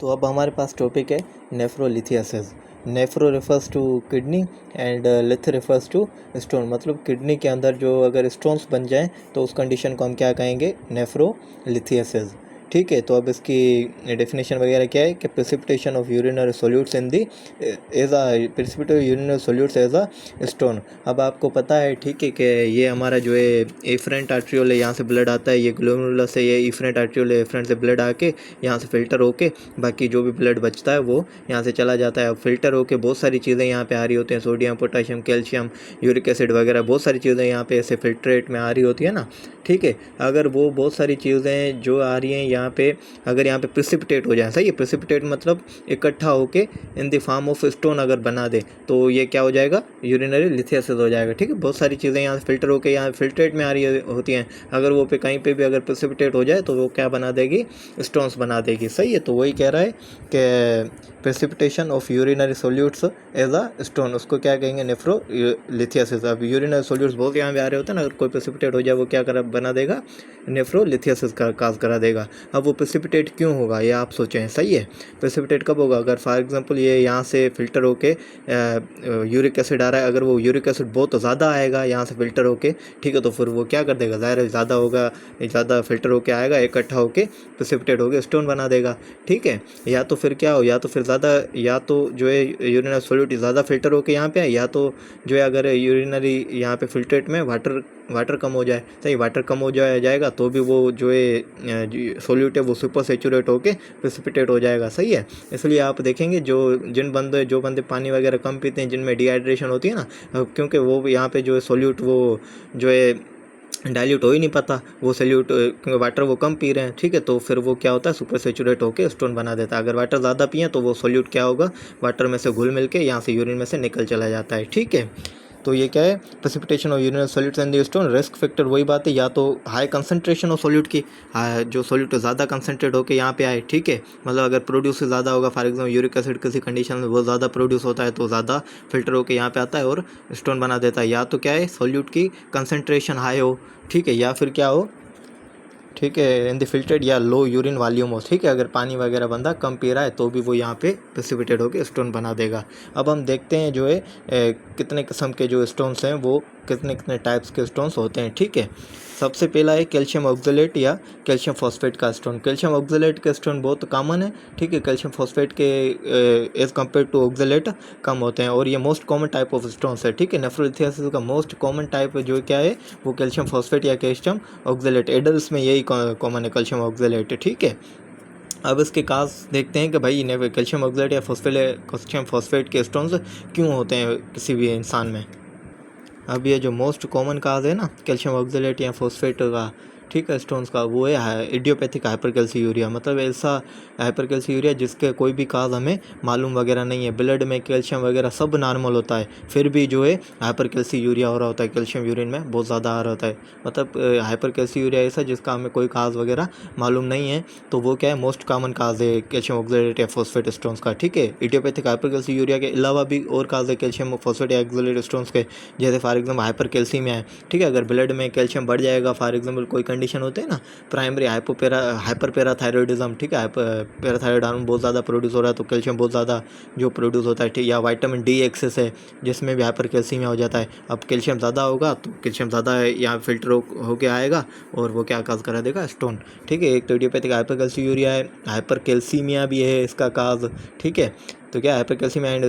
तो अब हमारे पास टॉपिक है nephrolithiasis. Nephro refers to kidney and lith refers to stone, मतलब किडनी के अंदर जो अगर स्टोन्स बन जाएं तो उस कंडीशन को हम क्या कहेंगे, नेफ्रोलिथियासिस। ठीक है, तो अब इसकी डेफिनेशन वगैरह क्या है कि precipitation of urinary solutes in the as a precipitated urinary solutes as a stone. अब आपको पता है, ठीक है, कि ये हमारा जो है एफरेंट आर्ट्रियोल है, यहाँ से ब्लड आता है, ये ग्लोमेरुलस है, ये एफरेंट आर्ट्रियोल है, एफरेंट से ब्लड आके यहाँ से फिल्टर होके बाकी जो भी ब्लड बचता है वो यहाँ से चला जाता है। अब फिल्टर होके बहुत सारी चीज़ें यहाँ पे आ रही होती हैं, sodium, potassium, calcium, uric acid वगैरह बहुत सारी चीज़ें यहाँ पे ऐसे फिल्ट्रेट में आ रही होती है ना। ठीक है, अगर वो बहुत सारी चीज़ें जो आ रही हैं यहाँ पे, अगर यहाँ पे प्रेसिपिटेट हो जाए, सही है, प्रेसिपिटेट मतलब इकट्ठा होके in the form of stone अगर बना दे तो ये क्या हो जाएगा, यूरिनरी लिथियासिस हो जाएगा। ठीक है, बहुत सारी चीज़ें यहाँ से फिल्टर होके यहाँ फिल्ट्रेट में आ रही होती हैं, अगर वो पे कहीं पे भी अगर प्रेसिपिटेट हो जाए तो वो क्या बना देगी, स्टोन्स बना देगी। सही है, तो वही कह रहा है कि precipitation of urinary solutes as a stone, उसको क्या कहेंगे, नेफ्रोलिथियासिस। अब यूरिनरी सोल्यूट्स बहुत यहाँ पे आ रहे होते हैं ना, अगर कोई प्रेसिपिटेट हो जाए वो क्या बना देगा, नेफ्रोलिथियासिस का काज करा देगा। अब वो प्रेसिपिटेट क्यों होगा ये आप सोचें। सही है, प्रेसिपिटेट कब होगा, अगर फॉर एग्जांपल ये यहाँ से फिल्टर होके यूरिक एसिड आ रहा है, अगर वो यूरिक एसिड बहुत ज़्यादा आएगा यहाँ से फिल्टर होके, ठीक है, तो फिर वो क्या कर देगा, ज़ाहिर है ज़्यादा होगा, ज़्यादा फिल्टर होके आएगा, इकट्ठा होके प्रेसिपिटेट होके स्टोन बना देगा। ठीक है, या तो फिर क्या हो, या तो फिर ज़्यादा, या तो जो है यूरिनरी सॉल्यूट ज़्यादा फिल्टर होके यहाँ पे आए, या तो जो है अगर यूरिनरी यहाँ पे फिल्ट्रेट में वाटर कम हो जाए। सही, वाटर कम हो जाएगा तो भी वो जो है सॉल्यूट है वो सुपर सेचुरेट होके प्रेसिपिटेट हो जाएगा। सही है, इसलिए आप देखेंगे जो बंदे पानी वगैरह कम पीते हैं, जिनमें डिहाइड्रेशन होती है ना, क्योंकि वो यहाँ पे जो है सॉल्यूट वो जो है डाइल्यूट हो ही नहीं पाता, वो सॉल्यूट, क्योंकि वाटर वो कम पी रहे हैं। ठीक है, तो फिर वो क्या होता है, सुपर सेचुरेट होकर स्टोन बना देता है। अगर वाटर ज़्यादा पिए तो वो सॉल्यूट क्या होगा, वाटर में से घुल मिल के यहाँ से यूरिन में से निकल चला जाता है। ठीक है, तो ये क्या है, precipitation of urinary solutes in the stone. Risk factor वही बात है, या तो हाई कंसंट्रेशन ऑफ सॉल्यूट की, जो सॉल्यूट ज़्यादा कंसंट्रेट होकर यहाँ पे आए। ठीक है, मतलब अगर प्रोड्यूस ज़्यादा होगा, फॉर एग्जाम्पल यूरिक एसिड किसी कंडीशन में वो ज़्यादा प्रोड्यूस होता है तो ज़्यादा फिल्टर होकर यहाँ पे आता है और स्टोन बना देता है। या तो क्या है, सॉल्यूट की कंसनट्रेशन हाई हो, ठीक है, या फिर क्या हो, ठीक है, इन द फिल्टर्ड या लो यूरिन वॉल्यूम हो। ठीक है, अगर पानी वगैरह बंदा कम पी रहा है तो भी वो यहाँ पे प्रेसिपिटेट होकर स्टोन बना देगा। अब हम देखते हैं जो है कितने किस्म के जो स्टोन्स हैं वो कितने टाइप्स के स्टोन्स होते हैं। ठीक है, सबसे पहला है कैल्शियम ऑक्जेलेट या कैल्शियम फॉस्फेट का स्टोन। कैल्शियम ऑक्जेलेट के स्टोन बहुत कॉमन है। ठीक है, कैल्शियम फॉस्फेट के एज कम्पेयर टू ऑक्जेलेट कम होते हैं और ये most common type of stones है। ठीक है, नेफ्रोलिथियासिस का मोस्ट कॉमन टाइप जो क्या है वो कैल्शियम फॉस्फेट या कैल्शियम ऑक्जेलेट। एडल्ट्स में यही कॉमन है, कैल्शियम ऑक्जेलेट। ठीक है, अब इसके काज देखते हैं कि भाई कैल्शियम ऑक्जेलेट या कैल्शियम फॉस्फेट के स्टोन्स क्यों होते हैं किसी भी इंसान में। अब ये जो मोस्ट कॉमन काज है ना कैल्शियम ऑक्जेलेट या फॉस्फेट का, ठीक है, स्टोन्स का, वो है इडियोपैथिक हाइपरकैल्सीयूरिया। मतलब ऐसा हाइपरकैल्सीयूरिया जिसके कोई भी काज हमें मालूम वगैरह नहीं है, ब्लड में कैल्शियम वगैरह सब नॉर्मल होता है, फिर भी जो है हाइपरकैल्सीयूरिया हो रहा होता है, कैल्शियम यूरिन में बहुत ज़्यादा आ रहा होता है। मतलब हाइपरकैल्सीयूरिया ऐसा जिसका हमें कोई काज वगैरह मालूम नहीं है, तो वो क्या है, मोस्ट कॉमन काज है कैल्शियम ऑक्जेलेट या फॉस्फेट स्टोन्स का। ठीक है, इडियोपैथिक हाइपरकैल्सीयूरिया के अलावा भी और काज है कैल्शियम फॉस्फेट या ऑक्जेलेट स्टोन्स के, जैसे फॉर एग्जाम्पल हाइपरकैल्सीमिया है। ठीक है, अगर ब्लड में कैल्शियम बढ़ जाएगा, फॉर एग्जाम्पल कोई कंडीशन होते हैं ना, प्राइमरी हाइपर पैराथायरॉयडिज्म। ठीक है, पैराथायरॉयड हार्मोन बहुत ज़्यादा प्रोड्यूस हो रहा है तो कैल्शियम बहुत ज़्यादा जो प्रोड्यूस होता है। ठीक, या विटामिन डी एक्सेस है जिसमें भी हाइपर कैल्सीमिया हो जाता है। अब कैल्शियम ज़्यादा होगा तो कैल्शियम ज़्यादा यहाँ फिल्टर होके आएगा और वो क्या काज करा देगा, स्टोन। ठीक है, एक तो इडियोपैथिक हाइपरकैल्सीयूरिया है, हाइपर कैल्सीमिया भी है इसका काज। ठीक है, तो क्या hypercalcaemia and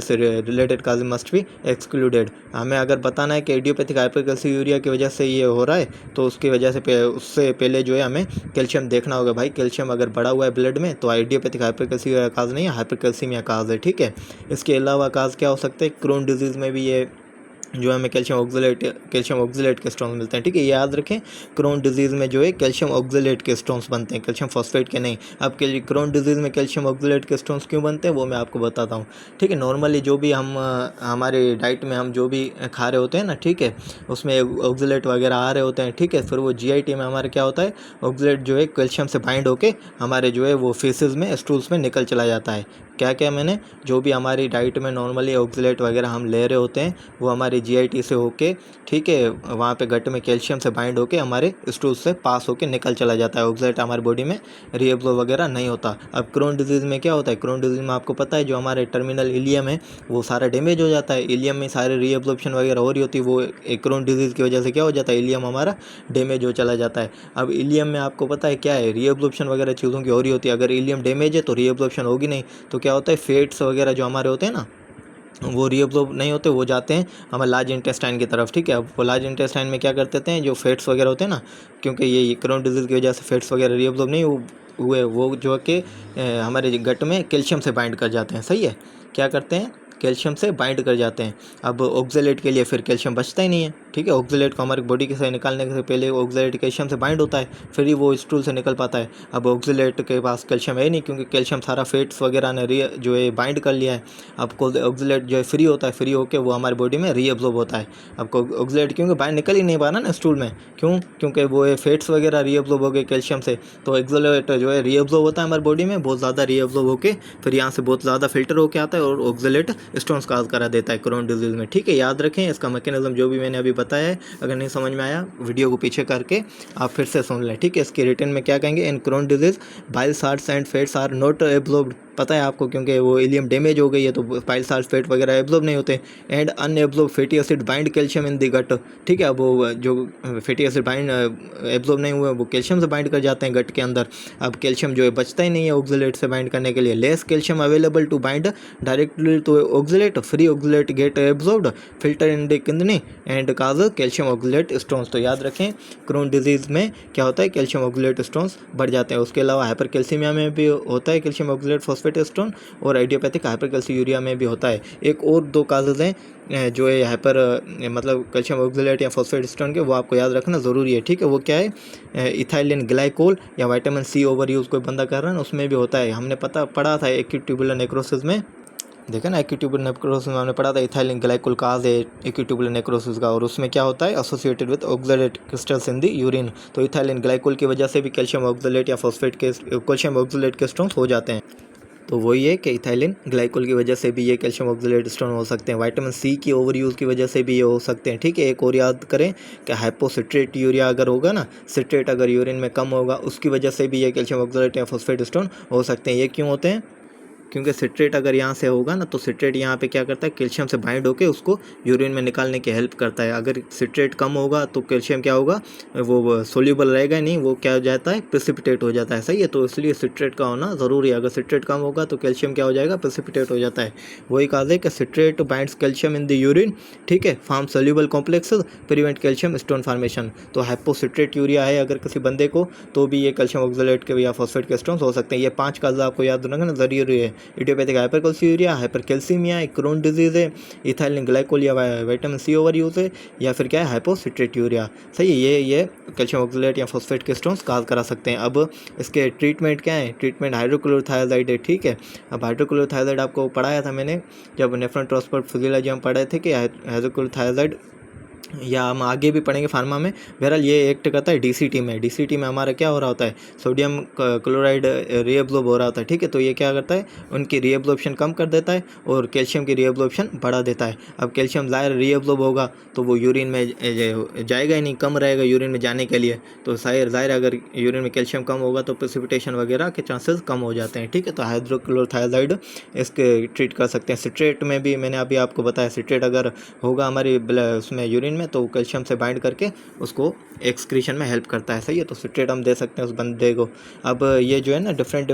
related cause must be excluded. हमें अगर बताना है कि इडियोपैथिक हाइपरकैल्सीयूरिया की वजह से ये हो रहा है तो उसकी वजह से उससे पहले जो है हमें कैल्शियम देखना होगा। भाई कैल्शियम अगर बढ़ा हुआ है ब्लड में तो इडियोपैथिक हाइपरकैल्सीयूरिया काज नहीं है, हाइपरकैल्सीमिया काज है। ठीक है, इसके अलावा काज क्या हो सकते हैं, क्रोन डिजीज़ में भी ये जो हमें कैल्शियम ऑक्जेलेट के स्टोन्स मिलते हैं। ठीक है, याद रखें, क्रोन डिजीज़ में जो है कैल्शियम ऑक्जेलेट के स्टोन्स बनते हैं, कैल्शियम फॉस्फेट के नहीं। अब क्रोन डिजीज़ में कैल्शियम ऑक्जेलेट के स्टोन्स क्यों बनते हैं वो मैं आपको बताता हूँ। ठीक है, नॉर्मली जो भी हम हमारे डाइट में हम जो भी खा रहे होते हैं ना, ठीक है, उसमें ऑक्जेलेट वगैरह आ रहे होते हैं। ठीक है, फिर वो जीआईटी में हमारे क्या होता है, ऑक्जेलेट जो है कैल्शियम से बाइंड होके हमारे जो है वो फेसेस में, स्टूल्स में निकल चला जाता है। क्या क्या मैंने जो भी हमारी डाइट में नॉर्मली ऑक्जेलेट वगैरह हम ले रहे होते हैं वो हमारे हमारे GIT से होके, ठीक है, वहाँ पे गट में कैल्शियम से बाइंड होके हमारे स्टूल से पास होके निकल चला जाता है। ऑक्सलेट हमारी बॉडी में रीएब्जॉर्ब वगैरह नहीं होता। अब क्रोन डिजीज़ में क्या होता है, क्रोन डिजीज़ में आपको पता है जो हमारे टर्मिनल इलियम है वो सारा डैमेज हो जाता है। इलियम में सारे रीएब्जॉर्प्शन वगैरह हो रही होती है, वो एक क्रोन डिजीज़ की वजह से क्या हो जाता है, इलियम हमारा डैमेज हो चला जाता है। अब इलियम में आपको पता है क्या है, रीएब्जॉर्प्शन वगैरह चीज़ों की हो रही होती है। अगर इलियम डैमेज है तो रीएब्जॉर्प्शन होगी नहीं, तो क्या होता है, फैट्स वगैरह जो हमारे होते हैं ना वो रीअब्जॉर्ब नहीं होते, वो जाते हैं हमारे लार्ज इंटेस्टाइन की तरफ, ठीक है। अब वो लार्ज इंटेस्टाइन में क्या कर देते हैं, जो फैट्स वगैरह होते हैं ना, क्योंकि ये क्रोन डिजीज़ की वजह से फैट्स वगैरह रीअब्जॉर्ब नहीं हुए, वो जो कि हमारे गट में कैल्शियम से बाइंड कर जाते हैं। सही है, क्या करते हैं, कैल्शियम से बाइंड कर जाते हैं। अब ऑक्जेलेट के लिए फिर कैल्शियम बचता ही नहीं है, ठीक है। ऑक्जेलेट को हमारी बॉडी के से निकालने से पहले ऑक्जेलेट कैल्शियम से बाइंड होता है, फिर ही वो स्टूल से निकल पाता है। अब ऑक्जेलेट के पास कैल्शियम है नहीं, क्योंकि कैल्शियम सारा फैट्स वगैरह ने जो है बाइंड कर लिया है। अब ऑक्जेलेट जो है फ्री होता है, फ्री होकर वो हमारी बॉडी में रीअब्जॉर्ब होता है। अब ऑक्जेलेट क्योंकि बाहर निकल ही नहीं पा रहा ना स्टूल में, क्योंकि वो फैट्स वगैरह रीअब्जॉर्ब हो गए कैल्शियम से, तो ऑक्जेलेट जो है रीअब्जॉर्ब होता है हमारी बॉडी में, बहुत ज़्यादा रीअब्जॉर्ब होकर फिर यहाँ से बहुत ज़्यादा फिल्टर होकर आता है और ऑक्जेलेट स्टोन्स काज करा देता है क्रोन डिजीज़ में, ठीक है। याद रखें इसका मैकेनिज्म जो भी मैंने अभी बताया है, अगर नहीं समझ में आया वीडियो को पीछे करके आप फिर से सुन लें, ठीक है। इसके रिटर्न में क्या कहेंगे, in Crohn's disease bile salts and fats are not absorbed, पता है आपको, क्योंकि वो इलियम डैमेज हो गई है तो बाइल साल्ट फैट वगैरह एब्जॉर्ब नहीं होते। And unabsorb fatty acid bind calcium in the gut, ठीक है। अब वो जो फैटी एसिड बाइंड एब्जॉर्ब नहीं हुए वो कैल्शियम से बाइंड कर जाते हैं गट के अंदर। अब कैल्शियम जो है बचता ही नहीं है ऑक्जेलेट से बाइंड करने के लिए। Less calcium available to bind directly to oxalate, free oxalate get absorbed, filter in the kidney and cause calcium oxalate stones. तो याद रखें क्रोन डिजीज़ में क्या होता है, कैल्शियम ऑक्जेलेट स्टोन्स बढ़ जाते हैं। उसके अलावा हाइपरकैल्सीमिया में भी होता है कैल्शियम ऑक्जेलेट फॉस्फेट स्टोन, और आइडियोपैथिक हाइपरकैल्सीयूरिया में भी होता है। एक और दो काजेज हैं जो है मतलब कैल्शियम ऑक्जेलेट या फॉस्फेट स्टोन के, वो आपको याद रखना ज़रूरी है, ठीक है। वो क्या है, इथाइलिन ग्लाइकोल या विटामिन सी ओवर यूज़ कोई बंदा कर रहा है ना, उसमें भी होता है। हमने पढ़ा था एक्यूट ट्यूबुलर नेक्रोसिस में, देखा ना, एक्यूट ट्यूबुलर नेक्रोसिस में हमने पढ़ा था इथाइलिन ग्लाइकोल काज है एक्यूट ट्यूबुलर नेक्रोसिस का, और उसमें क्या होता है, associated with oxalate crystals in the urine. तो इथाइलिन ग्लाइकोल की वजह से भी कैल्शियम ऑक्जेलेट या फॉस्फेट के कैल्शियम ऑक्जेलेट के स्टोन्स हो जाते हैं। तो वही है कि इथाइलिन ग्लाइकोल की वजह से भी ये कैल्शियम ऑक्जेलेट स्टोन हो सकते हैं। विटामिन सी की ओवर यूज़ की वजह से भी ये हो सकते हैं, ठीक है। एक और याद करें कि हाइपोसिट्रेट यूरिया अगर होगा ना, सिट्रेट अगर यूरिन में कम होगा, उसकी वजह से भी ये कैल्शियम ऑक्जेलेट या फॉस्फेट स्टोन हो सकते हैं। ये क्यों होते हैं, क्योंकि सिट्रेट अगर यहाँ से होगा ना, तो सिट्रेट यहाँ पे क्या करता है, कैल्शियम से बाइंड होकर उसको यूरिन में निकालने की हेल्प करता है। अगर सिट्रेट कम होगा तो कैल्शियम क्या होगा, वो सोल्यूबल रहेगा नहीं, वो क्या हो जाता है, प्रेसिपिटेट हो जाता है। सही है, तो इसलिए सिट्रेट का होना ज़रूरी है। अगर सिट्रेट कम होगा तो कैल्शियम क्या हो जाएगा, प्रेसिपिटेट हो जाता है। वही कहा है कि citrate binds calcium in the urine, ठीक है, form soluble complexes, prevent calcium stone formation. तो हाइपोसिट्रेट यूरिया है अगर किसी बंदे को, तो भी ये कैल्शियम ऑक्जेलेट के या फॉस्फेट के स्टोन्स हो सकते हैं। ये 5 काज आपको याद रखना ज़रूरी है। इडियोपैथिक हाइपरकैल्सीयूरिया, हाइपरकैल्सीमिया, क्रोन डिजीज़ है, इथाइलिन ग्लाइकोल या विटामिन सी ओवर यूज़ है, या फिर क्या है, हाइपोसिट्रेट यूरिया। सही है, ये कैल्शियम ऑक्जेलेट या फॉस्फेट के स्टोन्स काज करा सकते हैं। अब इसके ट्रीटमेंट क्या है, ट्रीटमेंट हाइड्रोक्लोरोथायोजाइड है, ठीक है। अब हाइड्रोक्लोरोथायोजाइड आपको पढ़ाया था मैंने जब नेफ्रॉन ट्रांसपोर्ट फिजियोलॉजी हम पढ़े थे कि हाइड्रोक्लोरोथायोजाइड, या हम आगे भी पढ़ेंगे फार्मा में। बहरहाल ये एक्ट करता है DCT में। DCT में हमारा क्या हो रहा होता है, सोडियम क्लोराइड रीअब्जॉर्ब हो रहा होता है, ठीक है। तो ये क्या करता है, उनकी रीअब्जॉर्प्शन कम कर देता है और कैल्शियम की रीअब्जॉर्प्शन बढ़ा देता है। अब कैल्शियम ज़ाहिर रीअब्जॉर्ब होगा तो वो यूरिन में जाएगा ही नहीं, कम रहेगा यूरिन में जाने के लिए। तो ज़ाहिर अगर यूरिन में कैल्शियम कम होगा तो प्रेसिपिटेशन वगैरह के चांसेस कम हो जाते हैं, ठीक है। तो हाइड्रोक्लोरोथायोजाइड इसके ट्रीट कर सकते हैं। सिट्रेट में भी मैंने अभी आपको बताया, सिट्रेट अगर होगा हमारी उसमें यूरिन में तो कैल्शियम से बाइंड करके उसको एक्सक्रीशन में हेल्प करता है। सही है, तो सिट्रेट हम दे सकते हैं उस बंदे को। अब ये जो है ना डिफरेंट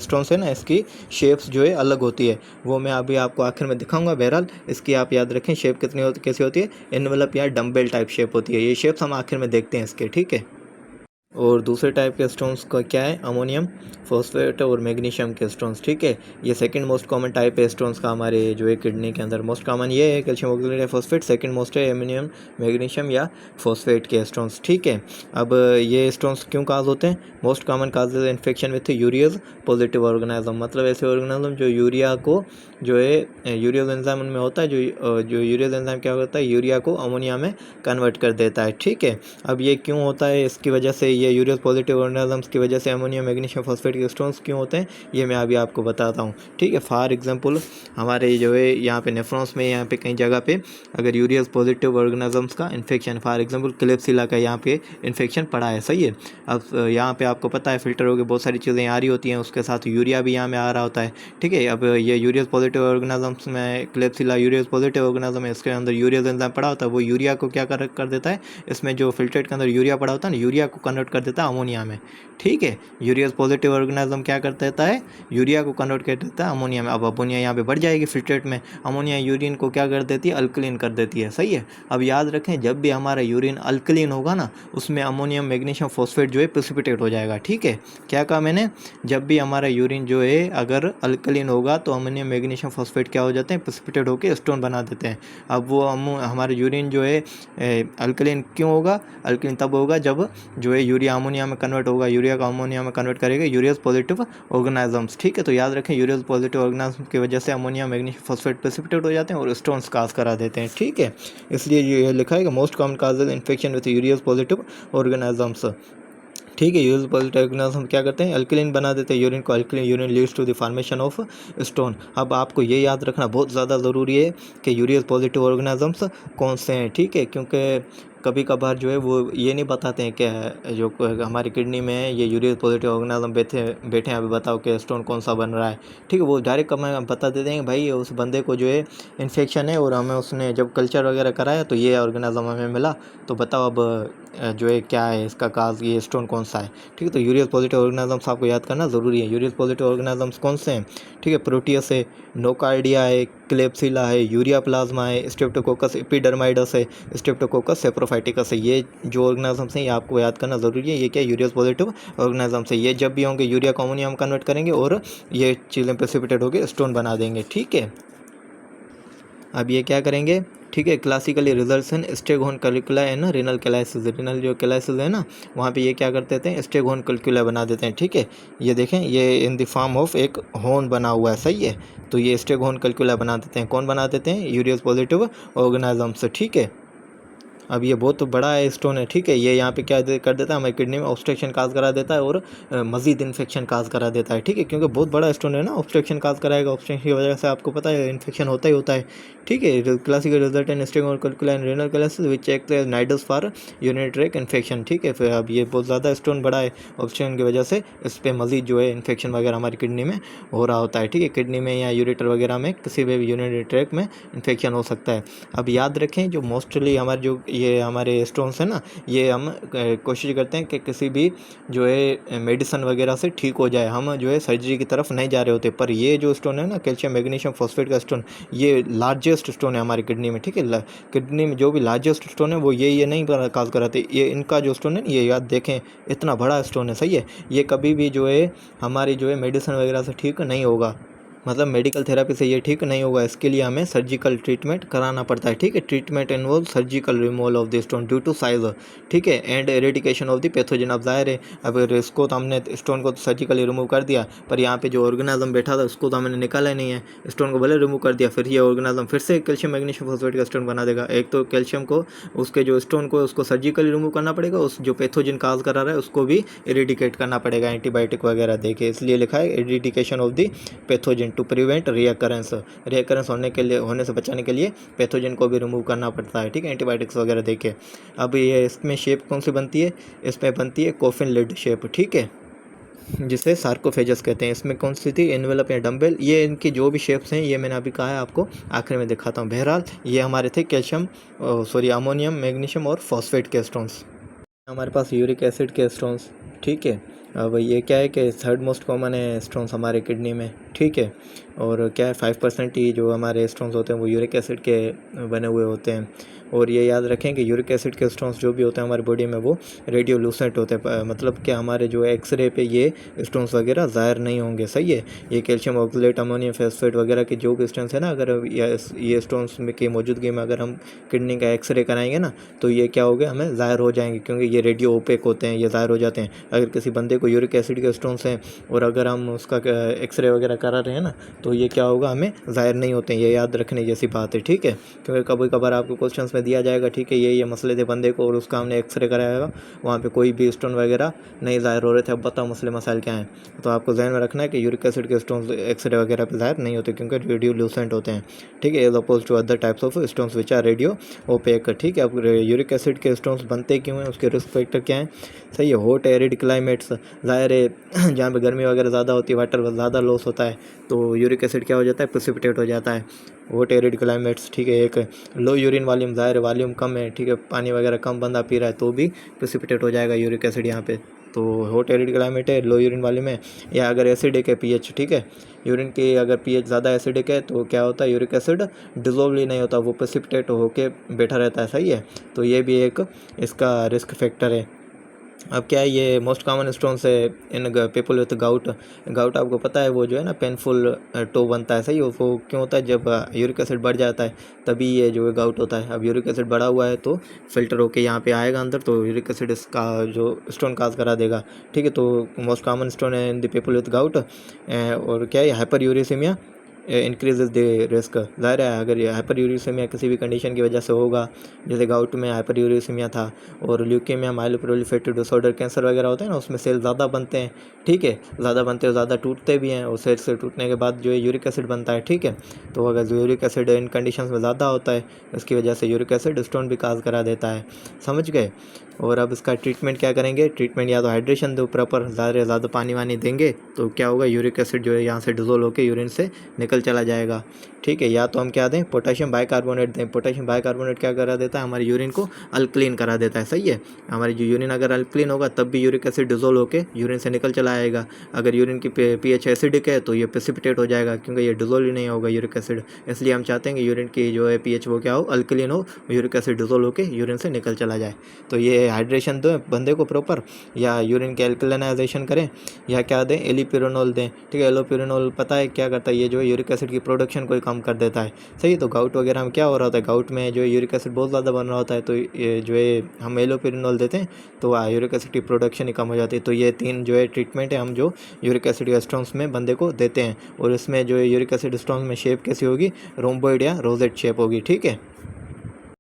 स्टोन्स है ना, इसकी शेप्स जो है अलग होती है, वो मैं अभी आपको आखिर में दिखाऊंगा। बहरहाल इसकी आप याद रखें शेप कैसी होती है, एनवेलप या डम्बेल टाइप शेप होती है। ये शेप्स हम आखिर में देखते हैं इसके, ठीक है। और दूसरे टाइप के स्टोन्स का क्या है, अमोनियम फॉस्फेट और मैग्नीशियम के स्टोन्स, ठीक है। ये सेकंड मोस्ट कॉमन टाइप है स्टोन्स का हमारे जो है किडनी के अंदर। मोस्ट कॉमन ये है कैल्शियम ऑक्जेलेट या फॉस्फेट, सेकंड मोस्ट है अमोनियम मैग्नीशियम या फॉस्फेट के स्टोन्स, ठीक है। अब ये स्टोन्स क्यों काज होते हैं, most common cause infection with ureas positive organism, मतलब ऐसे ऑर्गेनिज्म जो यूरिया को जो है यूरियाज एंजाइम उनमें होता है, जो यूरियाज एंजाइम क्या होता है, यूरिया को अमोनिया में कन्वर्ट कर देता है, ठीक है। अब ये क्यों होता है, इसकी वजह से ये यूरिया पॉजिटिव ऑर्गेनिजम्स की वजह से अमोनियम मैग्नीशियम फॉस्फेट के स्टोन्स क्यों होते हैं ये मैं अभी आपको बताता हूँ, ठीक है। फॉर एग्जांपल हमारे जो है यहाँ पे नेफ्रॉन्स में यहाँ पे कई जगह पे अगर यूरिया पॉजिटिव ऑर्गेनिजम्स का इन्फेक्शन, फॉर एग्जांपल क्लेप्सिला का यहाँ पे इन्फेक्शन पड़ा है, सही है। अब यहाँ पे आपको पता है फिल्टर हो गए बहुत सारी चीज़ें आ रही होती हैं, उसके साथ यूरिया भी यहाँ में आ रहा होता है, ठीक है। अब ये यूरिया पॉजिटिव ऑर्गेनिजम्स में क्लेप्सिला यूरिया पॉजिटिव ऑर्गेनिज्म है, इसके अंदर यूरिया एंजाइम पड़ा होता है, वो यूरिया को क्या कर देता है, इसमें जो फिल्ट्रेट के अंदर यूरिया पड़ा होता है ना, यूरिया को कन्वर्ट कर देता है अमोनिया में, ठीक है। यूरिया पॉजिटिव ऑर्गेनिज्म क्या कर देता है, यूरिया को कन्वर्ट कर देता है अमोनिया में। अब अमोनिया यहाँ पे बढ़ जाएगी फिल्ट्रेट में, अमोनिया यूरिन को क्या कर देती है, अल्कलीन कर देती है, सही है। अब याद रखें जब भी हमारा यूरिन अल्कलीन होगा ना, उसमें अमोनियम मैग्नीशियम फॉस्फेट जो है प्रेसिपिटेट हो जाएगा, ठीक है। क्या कहा मैंने, जब भी हमारा यूरिन जो है अगर अल्कलीन होगा तो अमोनियम मैग्नीशियम फॉस्फेट क्या हो जाते हैं, प्रेसिपिटेट होकर स्टोन बना देते हैं। अब वो हमारा यूरिन जो है अल्कलीन क्यों होगा, अल्कलीन तब होगा जब जो है यूरिया अमोनिया में कन्वर्ट होगा, यूरिया का अमोनिया में कन्वर्ट करेगा यूरिया पॉजिटिव ऑर्गेनिजम्स, ठीक है। तो याद रखें यूरिया पॉजिटिव ऑर्गेनिज्म की वजह से अमोनिया मैग्नीशियम फॉस्फेट प्रेसिपिटेट हो जाते हैं और स्टोन्स काज करा देते हैं, ठीक है। इसलिए ये लिखा है कि most common causes infection with urea positive organisms, ठीक है। यूरिया पॉजिटिव ऑर्गेनिज्म क्या करते हैं, अल्कलीन बना देते हैं यूरिन को, alkaline urine leads to the formation of stone. अब आपको ये याद रखना बहुत ज़्यादा ज़रूरी है कि यूरिया पॉजिटिव ऑर्गेनिजम्स कौन से हैं, ठीक है, क्योंकि कभी कभार जो है वो ये नहीं बताते हैं कि जो हमारी किडनी में है ये यूरिया पॉजिटिव ऑर्गेनिज्म बैठे हैं, अभी बताओ कि स्टोन कौन सा बन रहा है, ठीक है। वो डायरेक्ट हमें बता देते हैं भाई उस बंदे को जो है इन्फेक्शन है और हमें उसने जब कल्चर वगैरह कराया तो ये ऑर्गेनिज्म हमें मिला, तो बताओ अब जो है क्या है इसका काज, ये स्टोन कौन सा है, ठीक है। तो यूरिया पॉजिटिव ऑर्गेनिजम्स आपको याद करना ज़रूरी है। यूरिया पॉजिटिव ऑर्गेनिजम्स कौन से हैं, ठीक है, प्रोटियस है, नोकार्डिया है, क्लेप्सिला है, यूरिया प्लाज्मा है, स्ट्रेप्टोकोकस एपिडर्माइडस है, स्ट्रेप्टोकोकस सेप्रोफाइटिकस है। ये जो ऑर्गेनिजम्स हैं ये आपको याद करना ज़रूरी है। ये क्या यूरिया पॉजिटिव ऑर्गेनिजम्स है, ये जब भी होंगे यूरिया को अमोनिया में कन्वर्ट करेंगे और ये चीज़ें प्रेसिपिटेट होकर स्टोन बना देंगे, ठीक है। अब ये क्या करेंगे, ठीक है, classically results in staghorn calculi and renal calyces, renal जो कैलाइसिस है ना वहाँ पे ये क्या कर देते हैं, स्टेगोन कल्कुला बना देते हैं, ठीक है। ये देखें ये इन द फॉर्म ऑफ एक होन बना हुआ है, सही है। तो ये स्टेगोन कल्कुला बना देते हैं, कौन बना देते हैं, यूरिया पॉजिटिव ऑर्गेनिजम्स, ठीक है। अब ये बहुत बड़ा है स्टोन है, ठीक है। ये यहाँ पे क्या कर देता है, हमारी किडनी में ऑब्स्ट्रक्शन काज करा देता है और मजीद इन्फेक्शन काज करा देता है, ठीक है, क्योंकि बहुत बड़ा स्टोन है ना, ऑब्स्ट्रक्शन काज कराएगा, ऑब्स्ट्रक्शन की वजह से आपको पता है इन्फेक्शन होता ही होता है, ठीक है। Classical result in staghorn calculi and renal calyces which check nidus for urinary tract infection, ठीक है। फिर अब ये बहुत ज़्यादा स्टोन बड़ा है, ऑब्स्ट्रक्शन की वजह से इस पर मजीद जो है इन्फेक्शन वगैरह हमारी किडनी में हो रहा होता है, ठीक है। किडनी में या यूरेटर वगैरह में किसी भी यूरिनरी ट्रैक्ट में इन्फेक्शन हो सकता है। अब याद रखें जो मोस्टली हमारे जो ये हमारे स्टोन्स हैं ना, ये हम कोशिश करते हैं कि किसी भी जो है मेडिसिन वगैरह से ठीक हो जाए, हम जो है सर्जरी की तरफ नहीं जा रहे होते। पर ये जो स्टोन है ना, कैल्शियम मैग्नीशियम फॉस्फेट का स्टोन, ये लार्जेस्ट स्टोन है हमारी किडनी में, ठीक है। किडनी में जो भी लार्जेस्ट स्टोन है वो ये नहीं काज कराते, ये इनका जो स्टोन है ये याद देखें इतना बड़ा स्टोन है, सही है। ये कभी भी जो है हमारी जो है मेडिसिन वगैरह से ठीक नहीं होगा, मतलब मेडिकल थेरेपी से ये ठीक नहीं होगा, इसके लिए हमें सर्जिकल ट्रीटमेंट कराना पड़ता है, ठीक है। Treatment involve surgical removal of the stone due to size, ठीक है, and eradication of the pathogen. अब जाहिर है अब इसको तो हमने स्टोन को तो सर्जिकली रिमूव कर दिया, पर यहाँ पे जो ऑर्गेनिज्म बैठा था उसको तो हमने निकाला नहीं है, स्टोन को भले रिमूव कर दिया, फिर ये ऑर्गेनिज्म फिर से कैल्शियम मैग्नीशियम फॉस्फेट का स्टोन बना देगा। एक तो कैल्शियम को उसके जो स्टोन को उसको सर्जिकली रिमूव करना पड़ेगा, उस जो पैथोजन काज करा रहा है उसको भी एरेडिकेट करना पड़ेगा एंटीबायोटिक वगैरह देके, इसलिए लिखा है eradication of the pathogen to prevent recurrence होने से बचाने के लिए पैथोजन को भी रिमूव करना पड़ता है, ठीक है, एंटीबायोटिक्स वगैरह देके। अब ये इसमें शेप कौन सी बनती है, इसमें बनती है कॉफिन लिड शेप, ठीक है, जिसे सार्कोफेजस कहते हैं। इसमें कौन सी थी, एनवेलप या डम्बेल, ये इनकी जो भी शेप्स हैं ये मैंने अभी कहा है आपको, आखिर में दिखाता हूँ। बहरहाल ये हमारे थे कैल्शियम अमोनियम मैग्नीशियम और फॉस्फेट के स्टोन्स, हमारे पास यूरिक एसिड के स्टोन्स, ठीक है। अब ये क्या है कि थर्ड मोस्ट कॉमन है स्टोन्स हमारे किडनी में, ठीक है। और क्या है 5% ही जो हमारे स्टोन्स होते हैं वो यूरिक एसिड के बने हुए होते हैं। और ये याद रखें कि यूरिक एसिड के स्टोन्स जो भी होते हैं हमारी बॉडी में वो रेडियोलूसेंट होते हैं, मतलब कि हमारे जो एक्सरे पे ये स्टोन्स वगैरह ज़ाहिर नहीं होंगे, सही है। ये कैल्शियम ऑक्सलेट अमोनियम फॉस्फेट वगैरह के जो भी स्टोन्स है ना, अगर ये स्टोन्स में की मौजूदगी में अगर हम किडनी का एक्सरे कराएंगे ना तो ये क्या हो गया, हमें ज़ाहिर हो जाएंगे, क्योंकि ये रेडियो ओपेक होते हैं, ये ज़ाहिर हो जाते हैं। अगर किसी बंदे को यूरिक एसिड के स्टोन्स हैं और अगर हम उसका एक्सरे वगैरह करा रहे हैं ना, तो ये क्या होगा, हमें ज़ाहिर नहीं होते हैं। ये याद रखने जैसी बात है, ठीक है, क्योंकि कभी कभार आपको क्वेश्चंस में दिया जाएगा, ठीक है, ये मसले थे बंदे को और उसका हमने एक्सरे कराया, वहाँ पे कोई भी स्टोन वगैरह नहीं ज़ाहिर हो रहे थे, अब बताओ मसले मसाइल क्या हैं। तो आपको ध्यान में रखना है कि यूरिक एसिड के स्टोन्स एक्सरे वगैरह पे ज़ाहिर नहीं होते, क्योंकि रेडियोल्यूसेंट होते हैं, ठीक है, as oppose to other types of stones which are radio opaque, ठीक है। अब यूरिक एसिड के स्टोन्स बनते क्यों हैं, उसके रिस्क फैक्टर क्या हैं, सही है। हॉट एरिड क्लाइमेट्स, ज़ाहिर है जहाँ पे गर्मी वगैरह ज़्यादा होती है, वाटर ज़्यादा लॉस होता है, तो यूरिक एसिड क्या हो जाता है, प्रेसिपिटेट हो जाता है। हॉट एरिड क्लाइमेट्स, ठीक है। एक लो यूरिन वॉल्यूम, ज़ाहिर वॉल्यूम कम है, ठीक है, पानी वगैरह कम बंदा पी रहा है तो भी प्रेसिपिटेट हो जाएगा यूरिक एसिड यहाँ पे। तो हॉट एरिड क्लाइमेट है, लो यूरिन वॉल्यूम है, या अगर एसिडिक है पीएच, ठीक है, यूरिन की अगर पीएच ज़्यादा एसिडिक है तो क्या होता है, यूरिक एसिड डिजोल्व ही नहीं होता, वो प्रेसिपिटेट होके बैठा रहता है, सही है। तो ये भी एक इसका रिस्क फैक्टर है। अब क्या है, ये मोस्ट कॉमन स्टोन्स है in people with gout. Gout आपको पता है वो जो है ना पेनफुल टो बनता है, सही है। वो क्यों होता है, जब यूरिक एसिड बढ़ जाता है तभी ये जो है गाउट होता है। अब यूरिक एसिड बढ़ा हुआ है तो फिल्टर होके यहाँ पे आएगा अंदर, तो यूरिक एसिड इसका जो स्टोन काज करा देगा, ठीक है। तो मोस्ट कॉमन स्टोन है in the people with gout. और क्या है, hyper uricaemia increases the risk. ज़ाहिर है अगर ये हाइपर यूरिसीमिया किसी भी कंडीशन की वजह से होगा, जैसे गाउट में हाइपर यूरिसीमिया था, और ल्यूकेमिया, माइलोप्रोलिफरेटिव डिसऑर्डर, कैंसर वगैरह होते हैं ना, उसमें सेल ज़्यादा बनते हैं, ठीक है, ज़्यादा बनते हैं, ज़्यादा टूटते भी हैं, और सेल से टूटने के बाद जो है यूरिक एसिड बनता है, ठीक है। तो अगर यूरिक एसिड इन कंडीशन में ज़्यादा होता है, इसकी वजह से यूरिक एसिड स्टोन भी काज करा देता है, समझ गए। और अब इसका ट्रीटमेंट क्या करेंगे, ट्रीटमेंट या तो हाइड्रेशन दो प्रॉपर, ज़्यादा पानी वानी देंगे तो क्या होगा, यूरिक एसिड जो है यहाँ से डिजोल्व होकर यूरिन से निकल चला जाएगा, ठीक है। या तो हम क्या दें, पोटेशियम बाइकार्बोनेट दें। पोटेशियम बाइकार्बोनेट क्या करा देता है, हमारे यूरिन को अल्कलीन करा देता है, सही है। हमारी जो यूरिन अगर अल्कलीन होगा तब भी यूरिक एसिड डिजोल्व होकर यूरिन से निकल चला आएगा। अगर यूरिन की पीएच एसिडिक है तो ये प्रेसिपिटेट हो जाएगा, क्योंकि ये डिजोल्व ही नहीं होगा यूरिक एसिड। इसलिए हम चाहते हैं कि यूरिन की जो है पीएच वो क्या हो, अल्कलीन हो, यूरिक एसिड डिजोल्व होकर यूरिन से निकल चला जाए। तो ये हाइड्रेशन दो बंदे को प्रॉपर, या यूरिन के एल्कलिनाइजेशन करें, या क्या दें, एलिपिरोनोल दें, ठीक है। एलोपिरोनोल पता है क्या करता है, ये जो है यूरिक एसिड की प्रोडक्शन को कम कर देता है, सही है। तो गाउट वगैरह में क्या हो रहा होता है, गाउट में जो है यूरिक एसिड बहुत ज़्यादा बन रहा होता है, तो ये जो है हम एलोपिरोनोल देते हैं तो यूरिक एसिड की प्रोडक्शन ही कम हो जाती है। तो ये 3 जो है ट्रीटमेंट है हम जो यूरिक एसिड के स्टोन्स में बंदे को देते हैं। और इसमें जो है यूरिक एसिड स्टोन्स में शेप कैसी होगी, रोम्बोइड या रोजेट शेप होगी, ठीक है।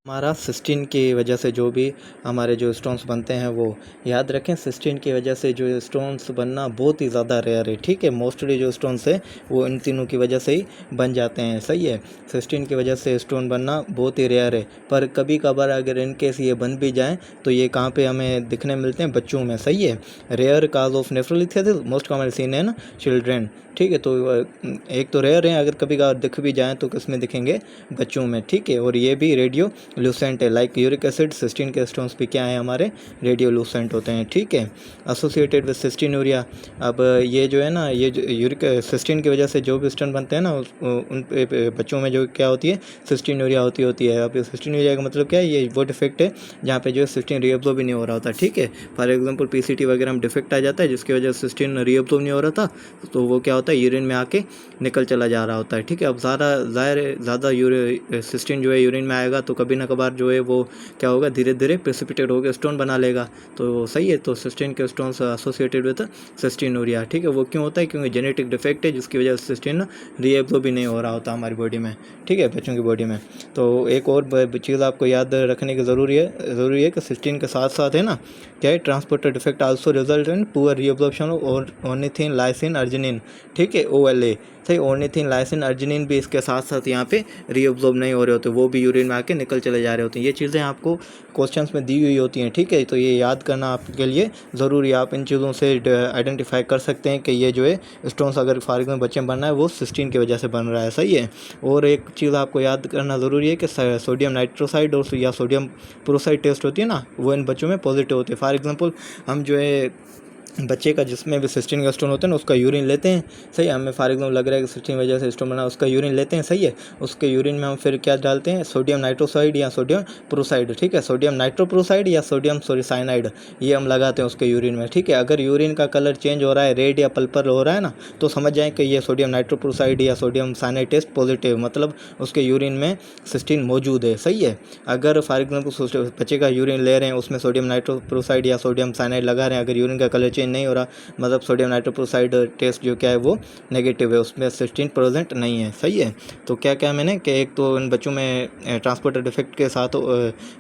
हमारा सिस्टीन की वजह से जो भी हमारे जो स्टोन्स बनते हैं, वो याद रखें, सिस्टीन की वजह से जो स्टोन्स बनना बहुत ही ज़्यादा रेयर है, ठीक है। मोस्टली जो स्टोन्स है वो इन तीनों की वजह से ही बन जाते हैं, सही है। सिस्टीन की वजह से स्टोन बनना बहुत ही रेयर है, पर कभी कभार अगर इन केस ये बन भी जाएँ तो ये कहाँ पे हमें दिखने मिलते हैं, बच्चों में, सही है। Rare cause of nephrolithiasis most common seen है ना चिल्ड्रेन, ठीक है। तो एक तो रेयर है, अगर कभी कभार दिख भी जाएँ तो किसमें दिखेंगे, बच्चों में, ठीक है। और ये भी रेडियो लूसेंट है, लाइक यूरिक एसिड। सिस्टीन के स्टोन्स भी क्या है, हमारे रेडियो लूसेंट होते हैं, ठीक है, एसोसिएटेड विद सिस्टीनूरिया। अब ये जो है ना, ये जो यूरिक सिस्टीन की वजह से जो भी स्टोन बनते हैं ना, उन बच्चों में जो क्या होती है, सिस्टीनूरिया होती है। अब सिस्टीनूरिया का मतलब क्या है, ये वो डिफेक्ट है जहाँ पे जो है सिस्टीन रीअब्जॉर्ब भी नहीं हो रहा होता, ठीक है। फॉर एग्जाम्पल पीसीटी वगैरह में डिफेक्ट आ जाता है जिसकी वजह से सिस्टीन रीअब्जॉर्ब नहीं हो रहा था, तो वो क्या होता है, यूरिन में आके निकल चला जा रहा होता है, ठीक है। अब ज़्यादा सिस्टीन जो है यूरिन में आएगा तो कभी ना कभार जो है वो क्या होगा, धीरे धीरे प्रेसिपिटेट होकर स्टोन बना लेगा, तो सही है। तो सिस्टीन के स्टोन एसोसिएटेड विद सिस्टीनूरिया, ठीक है। वो क्यों होता है, क्योंकि जेनेटिक डिफेक्ट है जिसकी वजह से सिस्टीन रीअब्जॉर्ब भी नहीं हो रहा होता हमारी बॉडी में, ठीक है, बच्चों की बॉडी में। तो एक और चीज़ आपको याद रखने की ज़रूरी है कि सिस्टीन के साथ साथ है ना, क्या है, transporter defect also result in poor reabsorption of ornithine, lysine, arginine, ठीक है, OLA, सही। ऑर्निथिन, लाइसिन, अर्जिनिन भी इसके साथ साथ यहाँ पे रीअब्जॉर्ब नहीं हो रहे होते, वो भी यूरिन में आके निकल चले जा रहे होते हैं। ये चीज़ें आपको क्वेश्चंस में दी हुई होती हैं, ठीक है। तो ये याद करना आपके लिए ज़रूरी है। आप इन चीज़ों से आइडेंटिफाई कर सकते हैं कि ये जो है स्टोन्स अगर फॉर एग्जाम्पल बच्चे में बनना है वो सिस्टीन की वजह से बन रहा है, सही है। और एक चीज़ आपको याद करना ज़रूरी है कि सोडियम नाइट्रोसाइड और या सोडियम प्रोसाइड टेस्ट होती है ना, वो इन बच्चों में पॉजिटिव होती है। फॉर एग्जाम्पल हम जो है बच्चे का जिसमें भी सिस्टीन का स्टोन होता है ना, उसका यूरिन लेते हैं, सही है। हमें फॉर एग्जाम्पल लग रहा है कि सिस्टीन वजह से स्टोन बना, उसका यूरिन लेते हैं, सही है। उसके यूरिन में हम फिर क्या डालते हैं, सोडियम नाइट्रोसाइड या सोडियम प्रोसाइड, ठीक है, सोडियम नाइट्रोप्रोसाइड या सोडियम साइनाइड, ये हम लगाते हैं उसके यूरिन में, ठीक है। अगर यूरिन का कलर चेंज हो रहा है, रेड या पर्पल हो रहा है ना, तो समझ जाएं कि ये सोडियम नाइट्रोप्रोसाइड या सोडियम साइनाइड टेस्ट पॉजिटिव, मतलब उसके यूरिन में सिस्टीन मौजूद है, सही है। अगर फॉर एग्जाम्पल बच्चे का यूरिन ले रहे हैं, उसमें सोडियम नाइट्रोप्रोसाइड या सोडियम साइनाइड लगा रहे हैं, अगर यूरिन का कलर चेंज नहीं हो रहा, मतलब सोडियम नाइट्रोक्लोराइड टेस्ट जो क्या है वो नेगेटिव है, उसमें सिस्टीन प्रेजेंट नहीं है। सही है। तो क्या क्या मैंने कि एक तो इन बच्चों में ट्रांसपोर्टर डिफेक्ट के साथ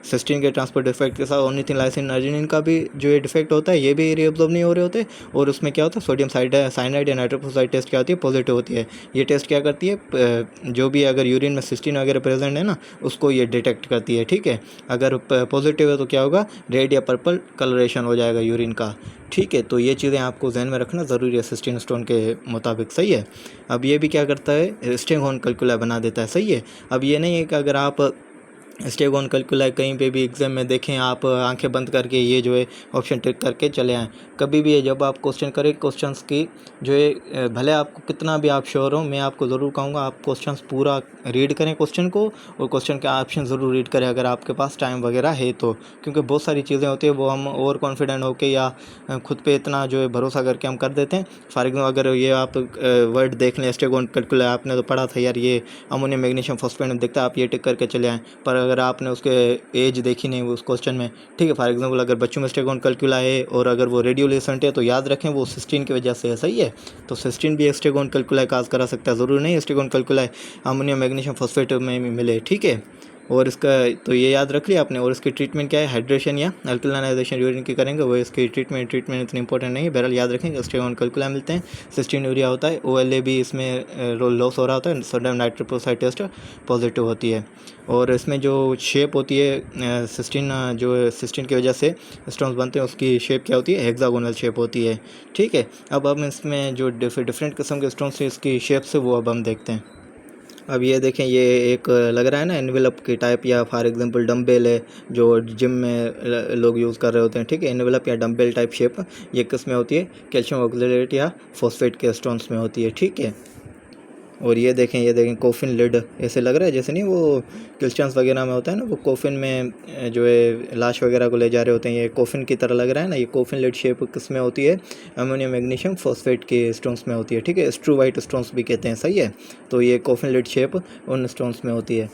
सिस्टीन के ट्रांसपोर्ट डिफेक्ट के साथ ऑर्निथिन लाइसिन अर्जिनिन का भी जो ये डिफेक्ट होता है ये भी रीअब्जॉर्ब नहीं हो रहे होते, और उसमें क्या होता है सोडियम साइनाइड या नाइट्रोक्लोराइड टेस्ट क्या होती है, पॉजिटिव होती है। ये टेस्ट क्या करती है, जो भी अगर यूरिन में सिस्टीन वगैरह प्रेजेंट है ना उसको ये डिटेक्ट करती है। ठीक है, अगर पॉजिटिव है तो क्या होगा, रेड या पर्पल कलरेशन हो जाएगा यूरिन का। ठीक है, तो ये चीज़ें आपको जहन में रखना ज़रूरी है सिस्टीन स्टोन के मुताबिक। सही है। अब ये भी क्या करता है, स्टेगोन कैल्कुला बना देता है। सही है। अब ये नहीं है कि अगर आप स्टेगोन कैल्कुलाई कहीं पे भी एग्जाम में देखें, आप आंखें बंद करके ये जो है ऑप्शन टिक करके चले आएँ। कभी भी जब आप क्वेश्चन करें, क्वेश्चंस की जो है भले आपको कितना भी आप श्योर हो, मैं आपको ज़रूर कहूँगा आप क्वेश्चंस पूरा रीड करें क्वेश्चन को, और क्वेश्चन के ऑप्शन ज़रूर रीड करें अगर आपके पास टाइम वगैरह है तो, क्योंकि बहुत सारी चीज़ें होती है वो हम ओवर कॉन्फिडेंट होकर या खुद पे इतना जो है भरोसा करके हम कर देते हैं। फॉर एग्जाम्पल अगर ये आप वर्ड देख लें, स्टेगोन कैल्कुलाई आपने तो पढ़ा था यार, ये अमोनियम मैग्नीशियम फॉस्फेट में दिखता है, आप ये टिक करके चले आएँ। पर अगर आपने उसके एज देखी नहीं उस क्वेश्चन में, ठीक है, फॉर एग्जांपल अगर बच्चों में स्टेगोन कैल्कुलाई है और अगर वो रेडियोलेसेंट है तो याद रखें वो सिस्टीन की वजह से है। सही है। तो सिस्टीन भी स्टेगोन कैल्कुलाई काज करा सकता है, ज़रूरी नहीं स्टेगोन कैल्कुलाई अमोनियम मैग्नीशियम फॉस्फेट में मिले। ठीक है, और इसका तो ये याद रख लिया आपने। और इसकी ट्रीटमेंट क्या है, हाइड्रेशन या अल्कलाइनाइजेशन यूरिन की करेंगे, वो इसकी ट्रीटमेंट इतनी इंपॉर्टेंट नहीं है। बहरहाल याद रखेंगे स्टेगोन कैल्कुलाई मिलते हैं, सिस्टीन यूरिया होता है, OLA भी इसमें लॉस हो रहा होता है, सोडियम नाइट्रोक्लोराइड टेस्ट पॉजिटिव होती है। और इसमें जो शेप होती है सिस्टीन, जो सिस्टीन की वजह से स्टोन्स बनते हैं उसकी शेप क्या होती है, हेक्सागोनल शेप होती है। ठीक है, अब हम इसमें जो डिफरेंट किस्म के स्टोन्स इसकी शेप से वो अब हम देखते हैं। अब ये देखें, ये एक लग रहा है ना एनवेलप की टाइप, या फॉर एग्जांपल डम्बेल है जो जिम में लोग यूज़ कर रहे होते हैं। ठीक है, एनवेलप या डम्बेल टाइप शेप ये किस में होती है, कैल्शियम ऑक्सलेट या फॉस्फेट के स्टोन्स में होती है। ठीक है, और ये देखें कोफिन लिड, ऐसे लग रहा है जैसे नहीं वो क्रिश्चियंस वगैरह में होता है ना, वो कोफिन में जो है लाश वगैरह को ले जा रहे होते हैं, ये कोफिन की तरह लग रहा है ना। ये कोफिन लिड शेप किस में होती है, अमोनियम मैग्नीशियम फॉस्फेट के स्टोन्स में होती है। ठीक है, स्ट्रू वाइट स्टोन्स भी कहते हैं। सही है। तो ये कोफिन लिड शेप उन स्टोन्स में होती है।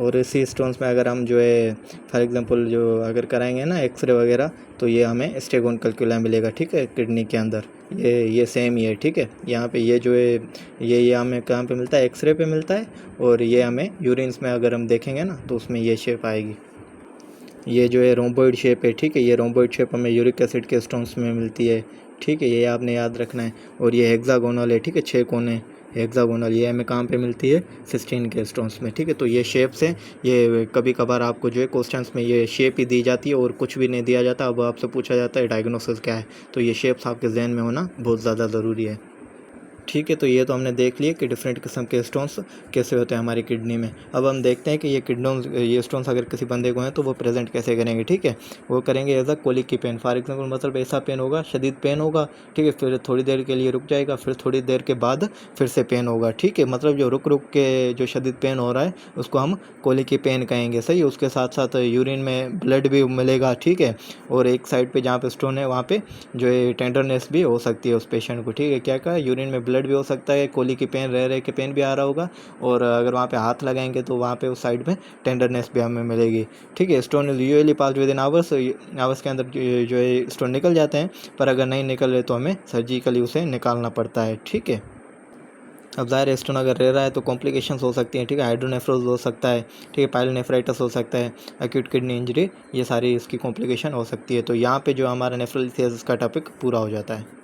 और इसी स्टोन्स में अगर हम जो है फॉर एग्जांपल जो अगर कराएंगे ना एक्सरे वगैरह, तो ये हमें स्टेगोन कैल्कुलाई मिलेगा। ठीक है, किडनी के अंदर ये सेम ही है। ठीक है, यहाँ पे ये जो है ये हमें कहाँ पे मिलता है, एक्सरे पे मिलता है, और ये हमें यूरिन्स में अगर हम देखेंगे ना तो उसमें ये शेप आएगी, ये जो है रोम्बोइड शेप है। ठीक है, ये रोम्बोइड शेप हमें यूरिक एसिड के स्टोन्स में मिलती है। ठीक है, ये आपने याद रखना है। और ये हेक्सागोनल है। ठीक है, 6 कोने हेक्सागोनल, ये हमें कहाँ पे मिलती है, सिस्टीन के स्टोन्स में। ठीक है, तो ये शेप से ये कभी कभार आपको जो है क्वेश्चंस में ये शेप ही दी जाती है और कुछ भी नहीं दिया जाता। अब आपसे पूछा जाता है डायग्नोसिस क्या है, तो ये शेप्स आपके जहन में होना बहुत ज़्यादा ज़रूरी है। ठीक है, तो ये तो हमने देख लिए कि डिफरेंट किस्म के स्टोन्स कैसे होते हैं हमारी किडनी में। अब हम देखते हैं कि ये स्टोन्स अगर किसी बंदे को हैं तो वो प्रेजेंट कैसे करेंगे। ठीक है, वो करेंगे एज अ कोलिक की पेन। फॉर एग्जांपल मतलब ऐसा पेन होगा, शदीद पेन होगा। ठीक है, फिर थोड़ी देर के लिए रुक जाएगा, फिर थोड़ी देर के बाद फिर से पेन होगा। ठीक है, मतलब जो रुक रुक के जो शदीद पेन हो रहा है उसको हम कोलिक की पेन कहेंगे। सही, उसके साथ साथ यूरिन में ब्लड भी मिलेगा। ठीक है, और एक साइड पे जहाँ पे स्टोन है वहाँ पे जो है टेंडरनेस भी हो सकती है उस पेशेंट को। ठीक है, क्या कहा, यूरिन में ब्लड भी हो सकता है, कोली की पेन रह के पेन भी आ रहा होगा, और अगर वहाँ पे हाथ लगाएंगे तो वहाँ पे उस साइड में टेंडरनेस भी हमें मिलेगी। ठीक है, stone usually pass with in hours के अंदर जो है स्टोन निकल जाते हैं, पर अगर नहीं निकल रहे तो हमें सर्जिकली उसे निकालना पड़ता है। ठीक है, अब ज़ाहिर स्टोन अगर रह रहा है तो कॉम्प्लिकेशंस हो सकती हैं। ठीक है, हाइड्रोनेफ्रोज हो सकता है। ठीक है, पायलोनेफ्राइटिस हो सकता है, एक्यूट किडनी इंजरी, ये सारी इसकी कॉम्प्लिकेशन हो सकती है। तो यहाँ पे जो हमारा नेफ्रोलिसिस का टॉपिक पूरा हो जाता है।